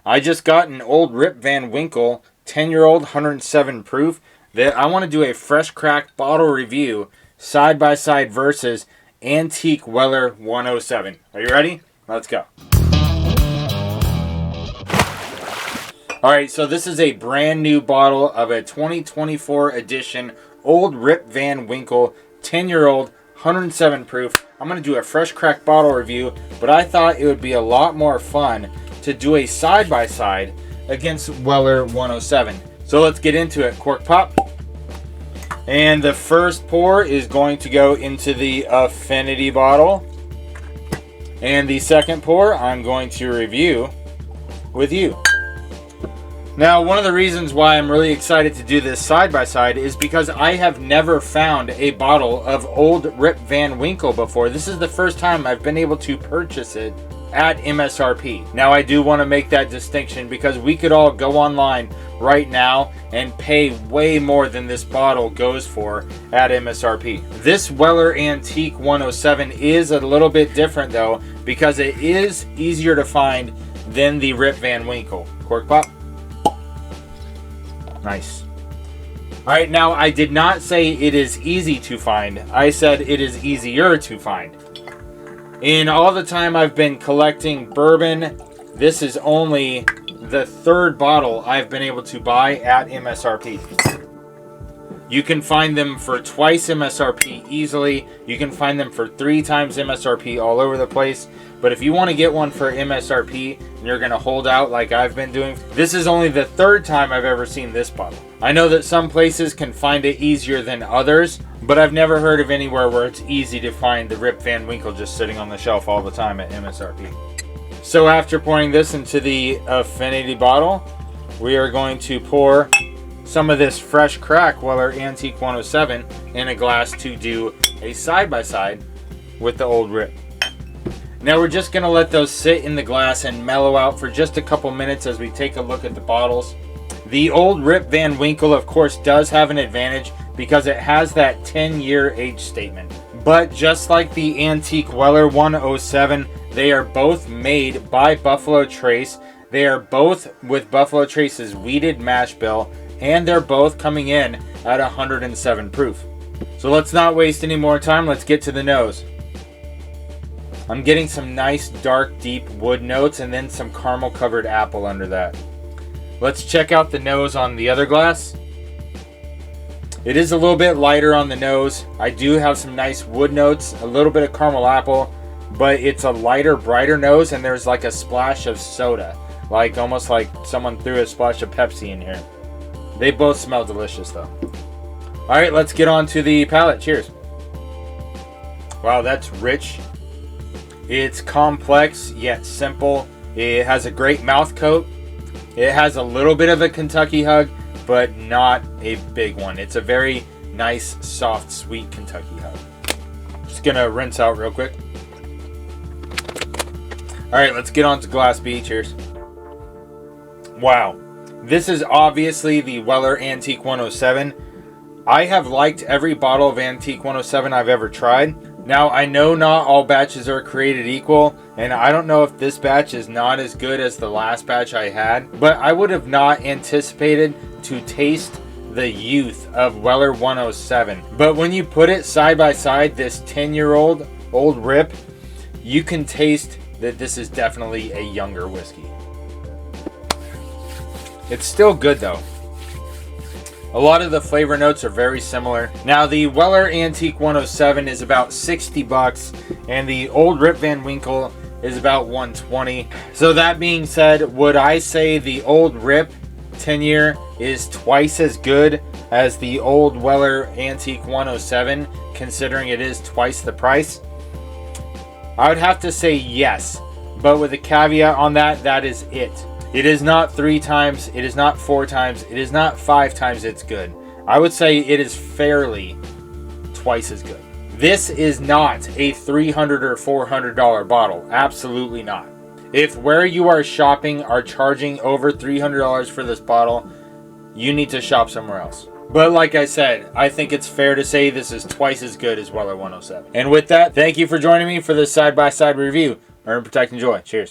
I just got an Old Rip Van Winkle 10-year-old 107 proof that I want to do a fresh cracked bottle review side by side versus Antique Weller 107. Are you ready? Let's go. Alright, so this is a brand new bottle of a 2024 edition Old Rip Van Winkle 10-year-old 107 proof. I'm going to do a fresh cracked bottle review, but I thought it would be a lot more fun to do a side by side against Weller 107. So let's get into it. Cork pop. And the first pour is going to go into the Affinity bottle. And the second pour I'm going to review with you. Now, one of the reasons why I'm really excited to do this side by side is because I have never found a bottle of Old Rip Van Winkle before. This is the first time I've been able to purchase it at MSRP. Now, I do want to make that distinction because we could all go online right now and pay way more than this bottle goes for at MSRP. This Weller Antique 107 is a little bit different though, because it is easier to find than the Rip Van Winkle. Cork pop. Nice. Alright, now I did not say it is easy to find. I said it is easier to find. In all the time I've been collecting bourbon, this is only the third bottle I've been able to buy at MSRP. You can find them for twice MSRP easily. You can find them for 3 times MSRP all over the place. But if you want to get one for MSRP and you're going to hold out like I've been doing, this is only the third time I've ever seen this bottle. I know that some places can find it easier than others, but I've never heard of anywhere where it's easy to find the Rip Van Winkle just sitting on the shelf all the time at MSRP. So after pouring this into the Affinity bottle, we are going to pour some of this fresh crack Weller Antique 107 in a glass to do a side-by-side with the Old Rip. Now we're just going to let those sit in the glass and mellow out for just a couple minutes as we take a look at the bottles. The Old Rip Van Winkle, of course, does have an advantage because it has that 10-year age statement. But just like the Antique Weller 107, they are both made by Buffalo Trace. They are both with Buffalo Trace's wheated mash bill, and they're both coming in at 107 proof. So let's not waste any more time. Let's get to the nose. I'm getting some nice dark deep wood notes and then some caramel covered apple under that. Let's check out the nose on the other glass. It is a little bit lighter on the nose. I do have some nice wood notes, a little bit of caramel apple, but it's a lighter, brighter nose, and there's like a splash of soda, like almost like someone threw a splash of Pepsi in here. They both smell delicious though. Alright, let's get on to the palate. Cheers. Wow, that's rich. It's complex yet simple. It has a great mouth coat. It has a little bit of a Kentucky hug, but not a big one. It's a very nice, soft, sweet Kentucky hug. Just gonna rinse out real quick. Alright, let's get on to glass B. Cheers. Wow. This is obviously the Weller Antique 107. I have liked every bottle of Antique 107 I've ever tried. Now, I know not all batches are created equal, and I don't know if this batch is not as good as the last batch I had, but I would have not anticipated to taste the youth of Weller 107. But when you put it side by side, this 10-year-old Old Rip, you can taste that this is definitely a younger whiskey. It's still good though. A lot of the flavor notes are very similar. Now, the Weller Antique 107 is about $60, and the Old Rip Van Winkle is about $120. So that being said, would I say the Old Rip 10-year is twice as good as the Old Weller Antique 107, considering it is twice the price? I would have to say yes, but with a caveat on that, that is it. It is not 3 times, it is not 4 times, it is not 5 times it's good. I would say it is fairly twice as good. This is not a $300 or $400 bottle. Absolutely not. If where you are shopping are charging over $300 for this bottle, you need to shop somewhere else. But like I said, I think it's fair to say this is twice as good as Weller 107. And with that, thank you for joining me for this side-by-side review. Earn, protect, enjoy. Cheers.